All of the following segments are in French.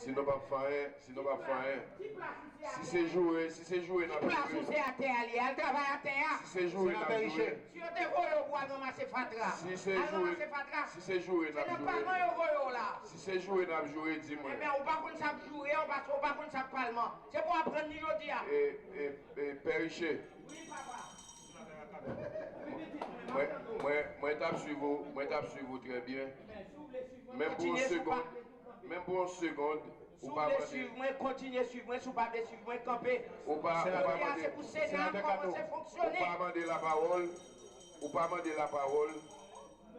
Sinon pas faire, sinon pas faire. Si c'est joué, n'a pas place où c'est à terre, elle travaille à terre. Si c'est joué, n'a pas joué. Si on te voit au bois ramasser fatra. Si c'est joué, n'a pas joué. Si c'est joué, n'a pas joué, dis-moi. Eh bien, on va pas ça jouer, on va pas ça parlement. C'est pour apprendre aujourd'hui. Et Périché. Oui, papa. Moi tape sur vous très bien. Même pour une seconde, ou pas suivre moi, continuez suivre moi, sous pas suivre moi, camper. Ou pas c'est pour Sénat comment c'est fonctionner. Ou pas demander la parole. Ou pas demander la parole.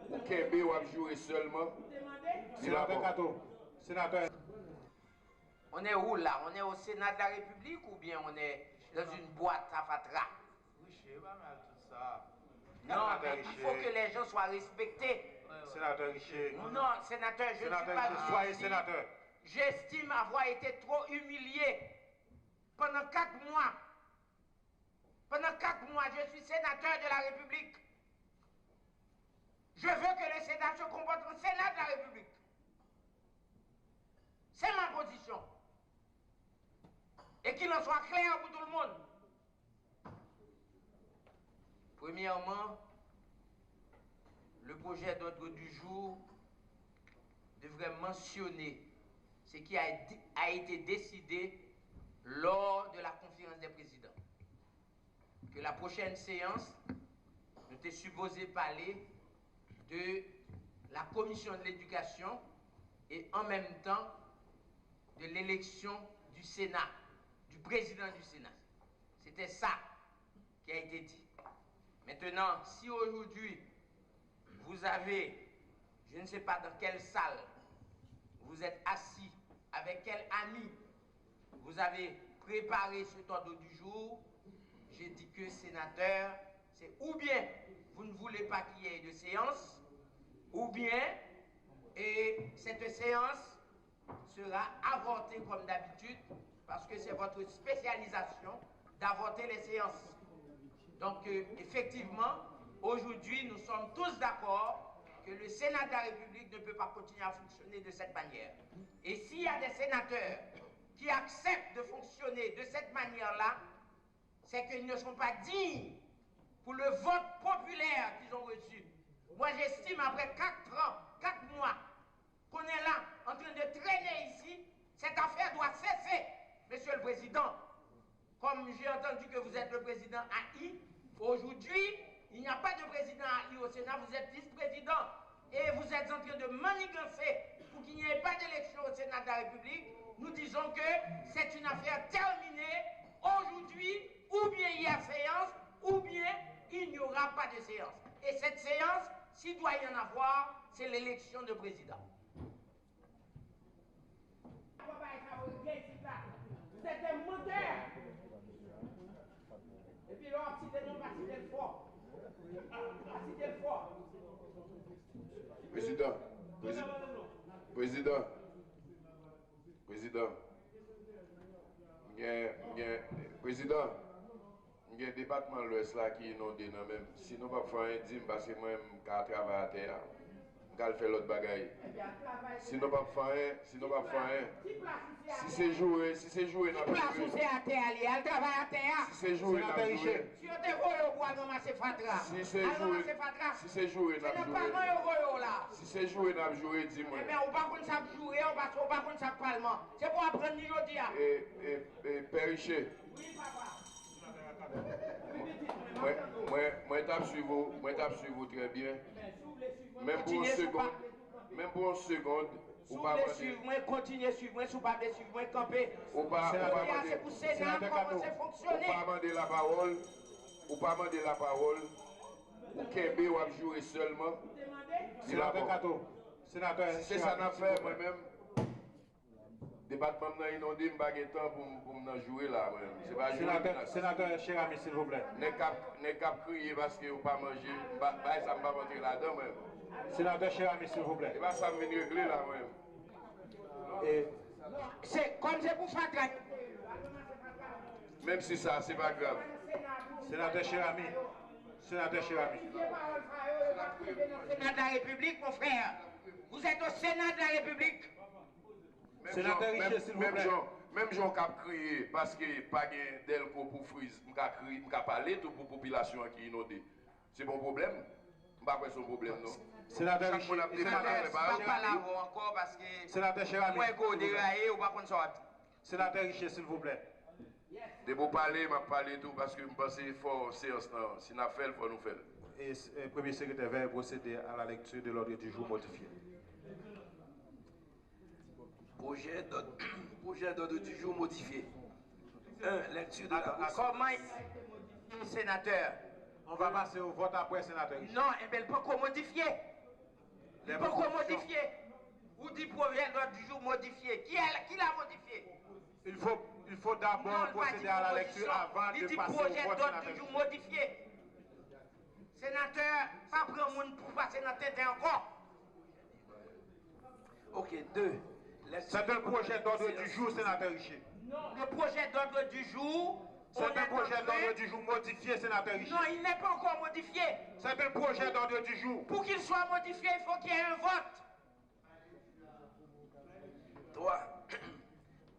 Ou Kébé ou jouer seulement. Sénateur. On est où là? On est au Sénat de la République ou bien on est dans une boîte à fatra? Oui, je sais pas mal tout ça. Non, mais il faut que les gens soient respectés. Sénateur Richer. Non, sénateur, je ne suis pas soyez sénateur. J'estime avoir été trop humilié pendant 4 mois. Pendant 4 mois, je suis sénateur de la République. Je veux que le Sénat se comporte en Sénat de la République. C'est ma position. Et qu'il en soit clair pour tout le monde. Premièrement, le projet d'ordre du jour devrait mentionner ce qui a été décidé lors de la conférence des présidents. Que la prochaine séance, nous était supposé parler de la commission de l'éducation et en même temps de l'élection du Sénat, du président du Sénat. C'était ça qui a été dit. Maintenant, si aujourd'hui, vous avez, je ne sais pas dans quelle salle, vous êtes assis, avec quel ami, vous avez préparé ce ordre du jour, j'ai dit que sénateur, c'est ou bien vous ne voulez pas qu'il y ait de séance, ou bien et cette séance sera avortée comme d'habitude, parce que c'est votre spécialisation d'avorter les séances. Donc, effectivement, aujourd'hui, nous sommes tous d'accord que le Sénat de la République ne peut pas continuer à fonctionner de cette manière. Et s'il y a des sénateurs qui acceptent de fonctionner de cette manière-là, c'est qu'ils ne sont pas dignes pour le vote populaire qu'ils ont reçu. Moi, j'estime, après 4 ans, 4 mois, qu'on est là, en train de traîner ici, cette affaire doit cesser, Monsieur le Président. Comme j'ai entendu que vous êtes le président AI, aujourd'hui, il n'y a pas de président AI au Sénat, vous êtes vice-président. Et vous êtes en train de manigancer pour qu'il n'y ait pas d'élection au Sénat de la République. Nous disons que c'est une affaire terminée. Aujourd'hui, ou bien il y a séance, ou bien il n'y aura pas de séance. Et cette séance, s'il doit y en avoir, c'est l'élection de président. Vous êtes des menteurs. Et puis là, si t'es non, pas si t'es fort. Pas si t'es fort. Président. Président, il y a un département de l'Ouest là qui est inondé. Sinon, pas faire un dîme parce que moi, je travaille à terre. Je vais faire l'autre bagaille. Sinon, pas faire. Si c'est joué, n'a pas place où c'est à terre, elle travaille à terre. Si c'est joué, n'a pas joué. Si on te voit au bois ramasser fatra. Si c'est joué, n'a pas joué. Si c'est joué, n'a pas joué, dis-moi. Eh bien, on va pas ça jouer, on va pas ça parlement. C'est pour apprendre aujourd'hui. Et Périché. Oui, papa. Moi tape sur vous très bien. Même pour une seconde, ou pas suivre moi, continuez suivre moi, sous pas suivre moi, camper. Ou pas c'est pour Sénat comment c'est fonctionner. Ou pas demander la parole. Ou Kébé ou jouer seulement. Sénateur Kato. Sénateur. C'est ça n'a fait moi-même. Département n'a inondé, je n'ai pas pour jouer là. Sénateur, cher ami, s'il vous plaît. N'est qu'à crier parce que vous pas manger, ça ne va pas rentrer là-dedans même. Sénateur, cher ami, s'il vous plaît. Et ça me vient régler là même. C'est comme c'est pour faire grave. Même si ça, c'est pas grave. Sénateur, cher ami. Sénateur, cher ami. Sénat de la République, mon frère. Vous êtes au Sénat de la République. Sénateur Richer, s'il vous plaît. Même gens qui ont crié parce que pas de Delco pour Frise, je parler tout pour la population qui est inondée. C'est mon problème? Je ne sais pas si c'est un problème, non? Sénateur Richer, pas là encore parce que Sénateur Chérami, moi je déraillé ou pas qu'on soit. Sénateur Richer, s'il vous plaît. De vous parler, je vais parler tout parce que je pense qu'il faut séance. Si nous faisons, il faut nous faire. Et le premier secrétaire va procéder à la lecture de l'ordre du jour modifié. Projet d'ordre du jour modifié. 1. Lecture de la Comment sénateur? On va passer au vote après, sénateur Richer. Non, eh bien, il peut qu'on modifie. Il peut qu'on modifie. Ou dit projet d'ordre du jour modifié. Qui l'a modifié? Il faut d'abord procéder à la lecture avant de passer au projet vote, d'ordre sénateur du jour Richer. modifié. Sénateur, pas prendre monde pour passer dans la tête encore. Ok, 2. C'est un projet d'ordre du jour, sénateur Richer. Le projet d'ordre du jour. C'est un projet d'ordre du jour modifié, sénateur Richer. Non, il n'est pas encore modifié. C'est un projet d'ordre du jour. Pour qu'il soit modifié, il faut qu'il y ait un vote. 3.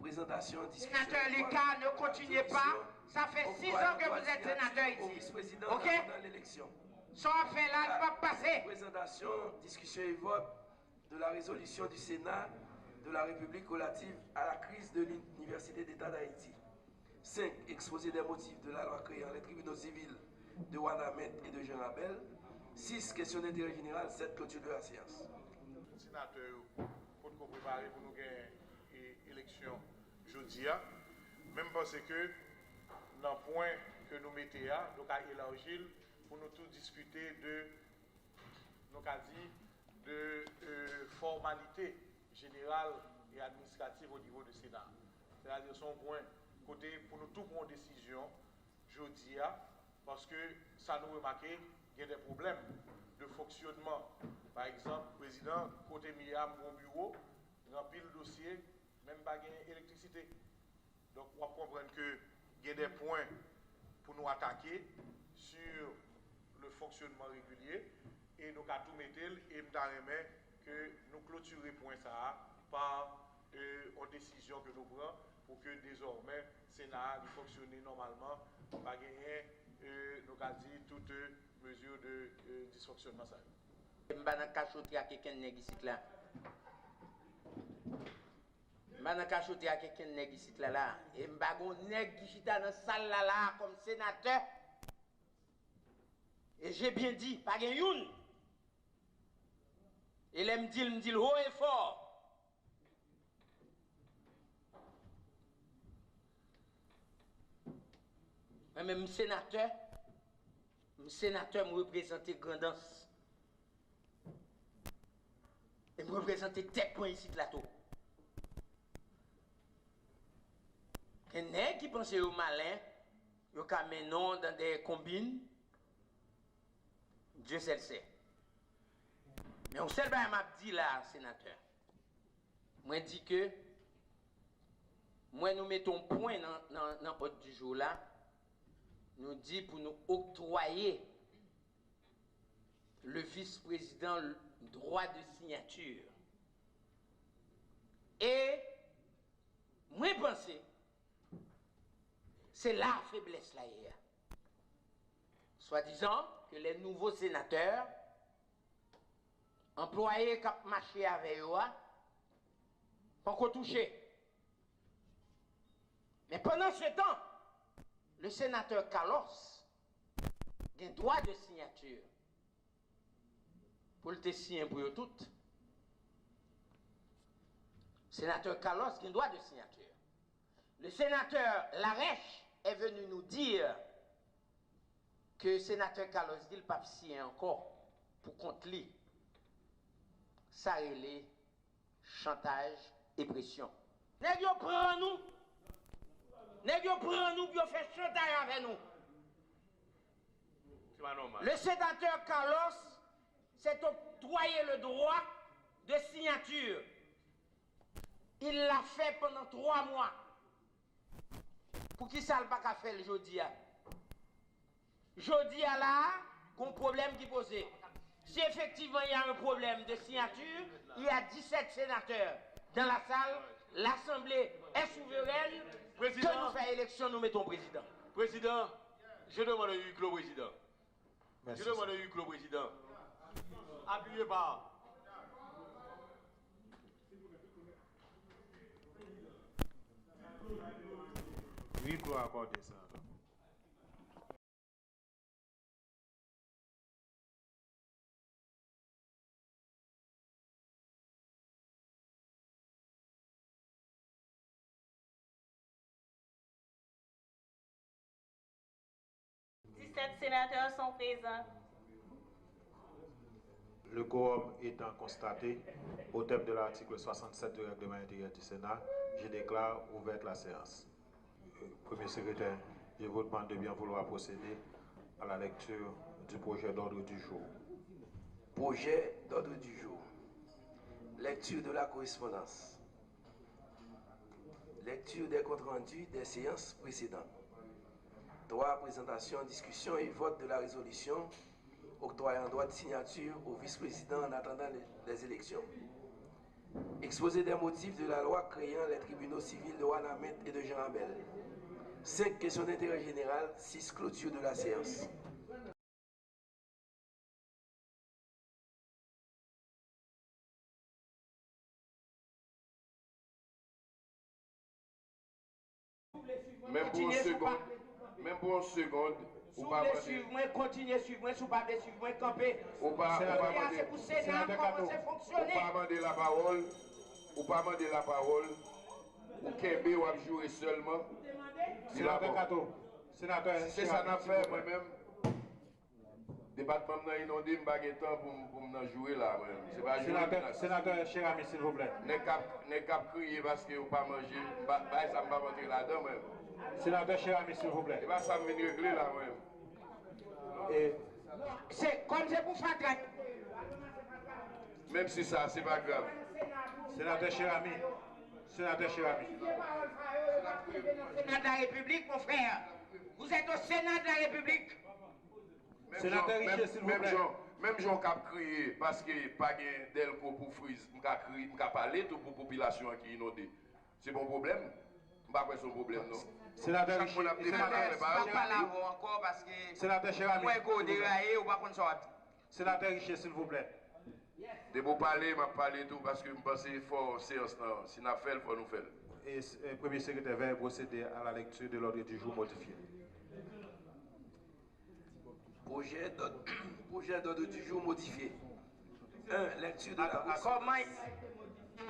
Présentation, discussion. Sénateur Lucas, ne continuez pas. Ça fait 6 ans que vous êtes sénateur ici. Vice-président Ok? dans l'élection. Ça fait là, il va passer. Présentation, discussion et vote de la résolution du Sénat de la République relative à la crise de l'Université d'État d'Haïti. 5. Exposé des motifs de la loi créant les tribunaux civils de Wanamet et de Jean Rabel. 6. Question d'intérêt général. 7. Clôture de la séance. Sénateur, pour nous préparer pour nous gagner l'élection jeudi, même parce que dans le point que nous mettons, nous avons élargi pour nous tous discuter de, nous avons dit, de formalité générale et administrative au niveau du Sénat. C'est-à-dire son point côté pour nous tous prendre une décision jeudi, parce que ça nous remarque qu'il y a des problèmes de fonctionnement. Par exemple, le président, côté Miam, mon bureau, remplit le dossier, même pas d'électricité. Donc, on va comprendre qu'il y a des points pour nous attaquer sur le fonctionnement régulier et nous avons tout mettre et nous que nous clôturer point ça par une décision que nous prenons pour que désormais le Sénat fonctionne normalement, pas gagner, nous avons dit toute mesure de dysfonctionnement. Je ne vais pas cachoter à quelqu'un ici là. Je ne vais pas cachoter à quelqu'un ici là. Et je ne vais pas cachoter dans la salle là comme sénateur. Et j'ai bien dit, pas de youn. Et là, me dit haut et fort. Même sénateur, me représente grandance. Et me représente tête point ici de la tour. Quelqu'un qui pense au malin, il y a non dans des combines, Dieu seul sait. Mais on seul m'a dit là, sénateur. Moi dit que moi nous mettons point dans l'ordre du jour là. Nous dit pour nous octroyer le vice-président le droit de signature. Et moi penser c'est la faiblesse là hier. Soi-disant que les nouveaux sénateurs employés qui ont marché avec eux pas qu'on touché. Mais pendant ce temps, le sénateur Carlos a un droit de signature pour le signer pour eux toutes. Le sénateur Carlos a un droit de signature. Le sénateur Larèche est venu nous dire que le sénateur Carlos dit le pas signer encore pour contre lui. Ça relève chantage et pression. Nèg yo prend nous. Nèg yo prend nous pour faire chantage avec nous. Le sénateur Carlos s'est octroyé le droit de signature. Il l'a fait pendant 3 mois. Pour qui ça ne pas faire le jeudi? Jeudi là, un problème qui posé. Si effectivement il y a un problème de signature, il y a 17 sénateurs dans la salle l'Assemblée est souveraine. Président. Que nous faisons élection, nous mettons président. Président, je demande un huis clos, président. Merci. Je demande un huis clos, président. Appuyez par. Huis clos accordé, sénateur. Sénateurs sont présents. Le quorum étant constaté, au terme de l'article 67 du règlement intérieur du Sénat, je déclare ouverte la séance. Premier secrétaire, je vous demande de bien vouloir procéder à la lecture du projet d'ordre du jour. Projet d'ordre du jour. Lecture de la correspondance. Lecture des comptes rendus des séances précédentes. 3. Présentation, discussion et vote de la résolution octroyant droit de signature au vice-président en attendant les élections. Exposé des motifs de la loi créant les tribunaux civils de Ouanamène et de Jean-Abel. 5. Questions d'intérêt général. 6. Clôture de la séance. Même pour une seconde, ou pas Suivre moi, continuez suivre moi, sous pas suivre moi, camper. ou pas C'est pour Sénat, comment c'est fonctionner. ou pas demander la parole, ou Kembe ou à jouer seulement. Sénateur Kato, sénateur, C'est ça n'a fait moi-même. Département n'a inondé, je n'ai pas temps pour me jouer là. C'est pas jouer. Sénateur Cherami, s'il vous plaît. N'est qu'à crier parce que vous pas manger. Ça ne va pas rentrer là-dedans même. Sénateur Cherami, s'il vous plaît. Et bien ça me vient régler là même. Et C'est comme c'est pour faire traite. Même si ça, c'est pas grave. sénateur Cherami, sénateur Cherami. Sénat de la République, mon frère. Vous êtes au Sénat de la République. Sénateur Richer, s'il vous plaît. Même Jean qui a crié parce qu'il n'y a pas de Delco pour Frise, je vais parler tout pour la population qui est inondée. C'est mon problème? Je ne sais pas son problème, non? Sénateur Richer, Pas là encore parce que. sénateur Cherami. Moi, je vais dérailler ou pas qu'on soit. Sénateur Richer, s'il vous plaît. De vous parler, je vais parler tout parce que je pense qu'il faut séance. Si nous faisons, il faut nous faire. Et premier secrétaire va procéder à la lecture de l'ordre du jour modifié. Projet d'ordre du jour modifié. 1. Lecture de la Comment,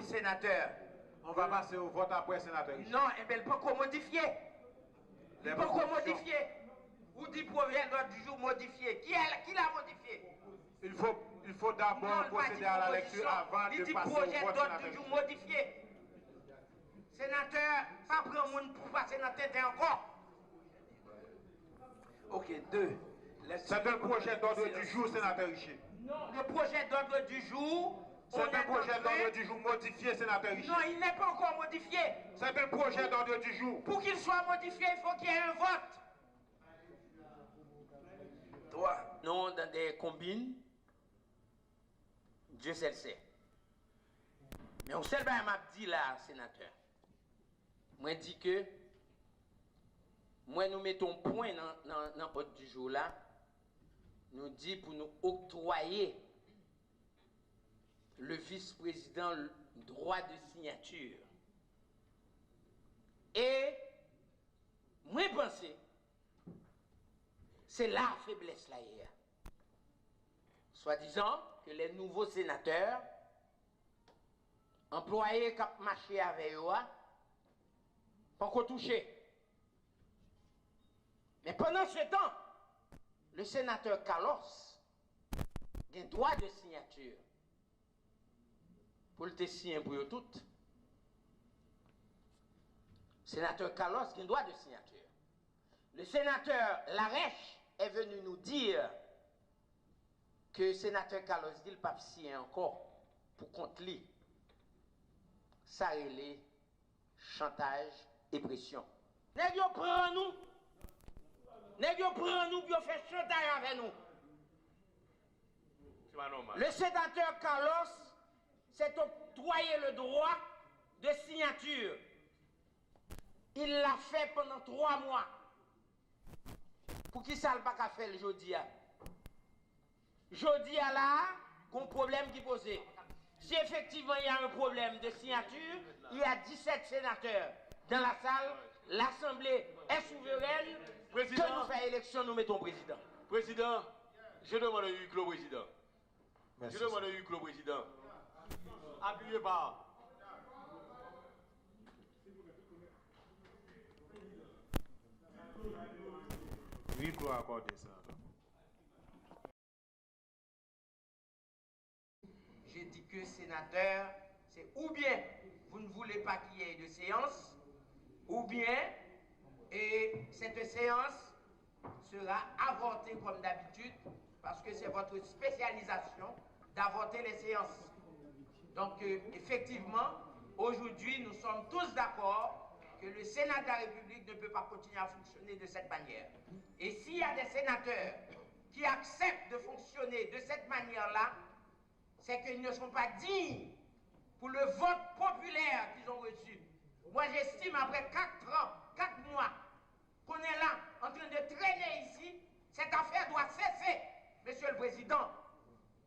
sénateur? On va passer au vote après, sénateur Richer. Non, eh bien, il peut qu'on modifie. Il peut qu'on modifie. Ou dit projet d'ordre du jour modifié. Qui l'a modifié? Il faut d'abord procéder à la lecture avant de passer au vote, projet d'ordre sénateur du jour Richer. modifié. Sénateur, pas prendre monde pour passer dans la tête encore. Ok, 2. C'est un projet d'ordre du jour, sénateur Richer. Le projet d'ordre du jour. C'est un projet d'ordre du jour modifié, sénateur Richer. Non, il n'est pas encore modifié. C'est un projet d'ordre du jour. Pour qu'il soit modifié, il faut qu'il y ait un vote. 3. Non, dans des combines, Dieu seul sait. Mais on sait bien, m'a dit là, sénateur. Moi, dit que, moi, nous mettons point dans l'ordre du jour là, nous dit pour nous octroyer le vice-président le droit de signature. Et, moi, pensez, c'est la faiblesse là hier. Soi-disant que les nouveaux sénateurs, employés qui ont marché avec eux, pas encore touché. Mais pendant ce temps, le sénateur Carlos a un droit de signature pour le signer pour eux toutes. Sénateur Carlos a un droit de signature. Le sénateur Larèche est venu nous dire que le sénateur Carlos dit le pape signer encore pour contre lui. Ça relève chantage et pression. Nèg yo prend nous. Nèg yo prend nous pour faire chantage avec nous. Le sénateur Carlos s'est octroyé le droit de signature. Il l'a fait pendant 3 mois. Pour qui ça ne pas qu'à faire le jeudi? Jeudi là, un problème qui posé. Si effectivement il y a un problème de signature, il y a 17 sénateurs dans la salle. L'Assemblée est souveraine. Président. Que nous faisons élection, nous mettons président. Président, je demande un huis clos, président. Merci. Je demande un huis clos, président. Appuyez pas. Huis clos accordé, sénateur. J'ai dit que sénateur, c'est ou bien vous ne voulez pas qu'il y ait de séance, ou bien et cette séance sera avortée comme d'habitude, parce que c'est votre spécialisation d'avorter les séances. Donc effectivement, aujourd'hui, nous sommes tous d'accord que le Sénat de la République ne peut pas continuer à fonctionner de cette manière. Et s'il y a des sénateurs qui acceptent de fonctionner de cette manière-là, c'est qu'ils ne sont pas dignes pour le vote populaire qu'ils ont reçu. Moi, j'estime, après 4 ans, 4 mois, qu'on est là, en train de traîner ici, cette affaire doit cesser. Monsieur le Président,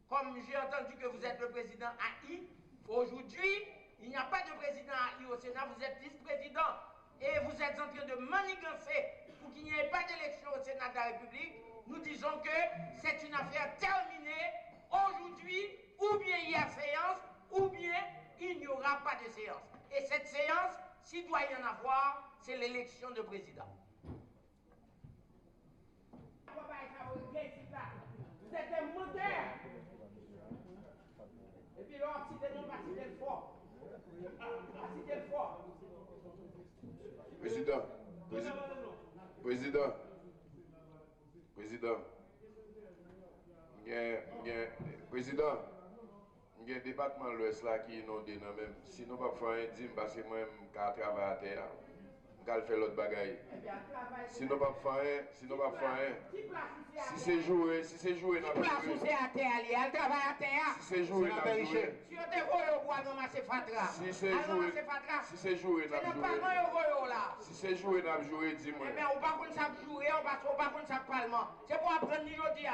comme j'ai entendu que vous êtes le président AI, aujourd'hui, il n'y a pas de président AI au Sénat, vous êtes vice-président. Et vous êtes en train de manigancer pour qu'il n'y ait pas d'élection au Sénat de la République. Nous disons que c'est une affaire terminée aujourd'hui. Ou bien il y a séance, ou bien il n'y aura pas de séance. Et cette séance, s'il doit y en avoir, c'est l'élection de président. Vous êtes des menteurs. Et puis là, si des noms, si des fort. Si des fort. Président, président, président, il y a un département de l'Ouest là qui est inondé dans même. Si nous ne pouvons pas faire un dîme, parce que moi, je travaille à terre, je vais faire l'autre bagaille. Si nous ne pouvons pas faire un, si c'est joué, Qui place où c'est à terre, elle travaille à terre. Si c'est joué, Si on te voit au bois, ramasser fatra. Si c'est joué, Si c'est pas moi là. Si c'est joué, n'a joué, dis-moi. Eh bien, on va pas ça jouer, on va pas ça parlement. C'est pour apprendre aujourd'hui.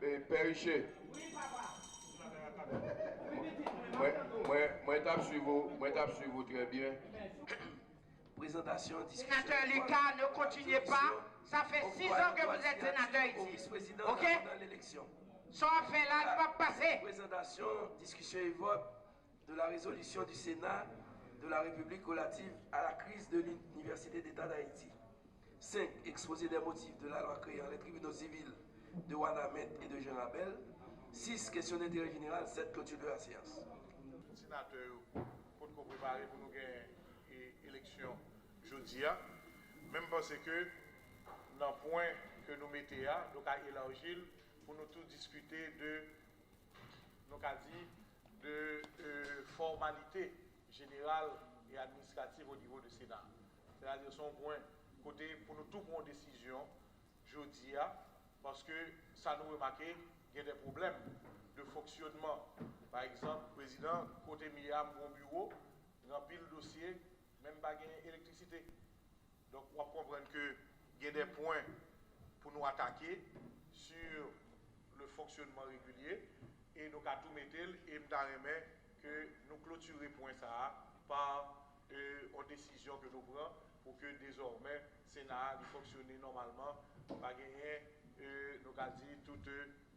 Et Périché. Oui, papa. Moi, tape sur vous très bien. Présentation, discussion. Sénateur Lucas, ne continuez pas. Ça fait 6 ans que vous êtes sénateur ici. Ok? Dans l'élection. Son affaire là ne va pas passer. Présentation, discussion et vote de la résolution du Sénat de la République relative à la crise de l'Université d'État d'Haïti. 5. Exposé des motifs de la loi créant les tribunaux civils de Wanamet et de Jean Rabel. 6. Question d'intérêt général. 7. Clôture de la séance. Sénateur, pour nous préparer pour nous gagner l'élection jeudi, même parce que dans le point que nous mettons, nous avons élargi pour nous tous discuter de, nous de formalité générale et administrative au niveau du Sénat. C'est-à-dire son point côté pour nous tous prendre décision jeudi, parce que ça nous remarque qu'il y a des problèmes de fonctionnement. Par exemple, le président, côté Miam, mon bureau, remplit le dossier, même pas d'électricité. Donc, on va comprendre qu'il y a des points pour nous attaquer sur le fonctionnement régulier et nous avons tout mettre et nous que nous clôturer point ça par une décision que nous prenons pour que désormais le Sénat fonctionne normalement, pas gagner, nous avons dit toutes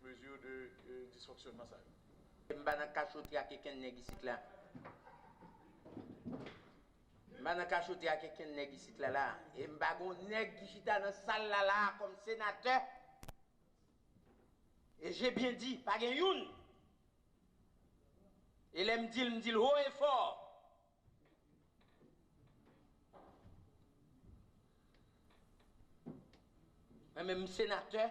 mesures de dysfonctionnement. Je ne vais pas cachoter à quelqu'un de ici là. Je ne vais pas cachoter à quelqu'un de ici là. Et je ne vais pas cachoter dans la salle là comme sénateur. Et j'ai bien dit, pas de youn. Et là, me dit haut et fort. Même sénateur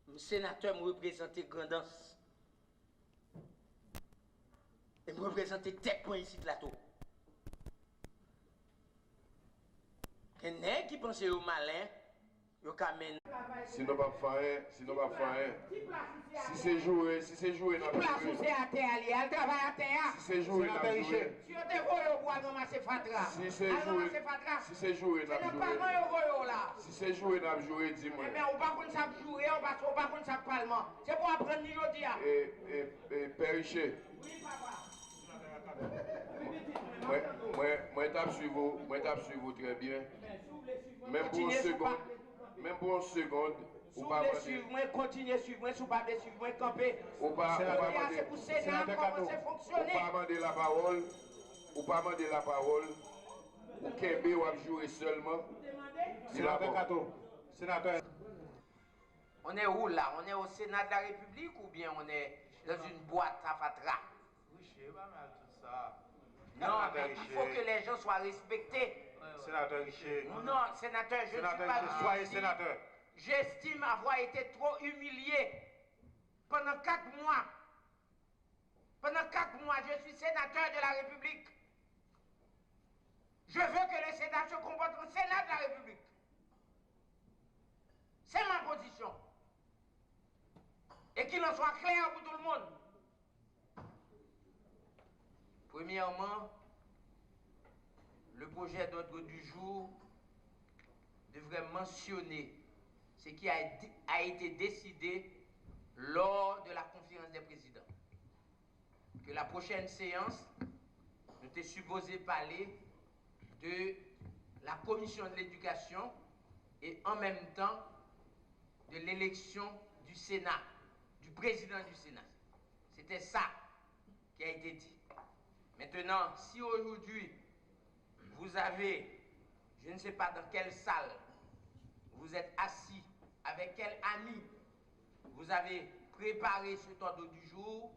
me représente grandance. Et me représente tête point ici de la tour. Et n'est qui pense au malin, Yo ka men. Sinon pas faire, sinon pas faire. Si c'est jouer n'a Place où c'est à terre, elle travaille à terre. Si c'est jouer n'a jouer. Si on te voit au bois ramasser fatra. Si c'est jouer, si c'est jouer n'a c'est pas moi au là. Si c'est jouer n'a jouer, dis-moi. Mais on va qu'on sape jouer, on va qu'on sape parlement. C'est pour apprendre ni jodi a. Et Périché. Oui papa. Moi tape sur vous très bien. Même pour une seconde, ou pas suivre moi, continuer suivre moi, sous pas suivre moi, camper. Ou pas c'est pour Sénat comment c'est fonctionner. Ou pas demander la parole. Ou pas demander la parole. Ou Kembe ou jouer seulement. Sénateur Kato. Sénateur. On est où là? On est au Sénat de la République ou bien on est dans une boîte à fatra? Oui, je sais pas mal tout ça. Non, mais il faut que les gens soient respectés. Sénateur Richer. Non, sénateur, je ne suis pas venu soyez ici. sénateur. J'estime avoir été trop humilié pendant 4 mois. Pendant 4 mois, je suis sénateur de la République. Je veux que le Sénat se comporte en Sénat de la République. C'est ma position. Et qu'il en soit clair pour tout le monde. Premièrement, le projet d'ordre du jour devrait mentionner ce qui a été décidé lors de la conférence des présidents. Que la prochaine séance, nous était supposé parler de la commission de l'éducation et en même temps de l'élection du Sénat, du président du Sénat. C'était ça qui a été dit. Maintenant, si aujourd'hui, vous avez, je ne sais pas dans quelle salle, vous êtes assis avec quel ami, vous avez préparé cet ordre du jour,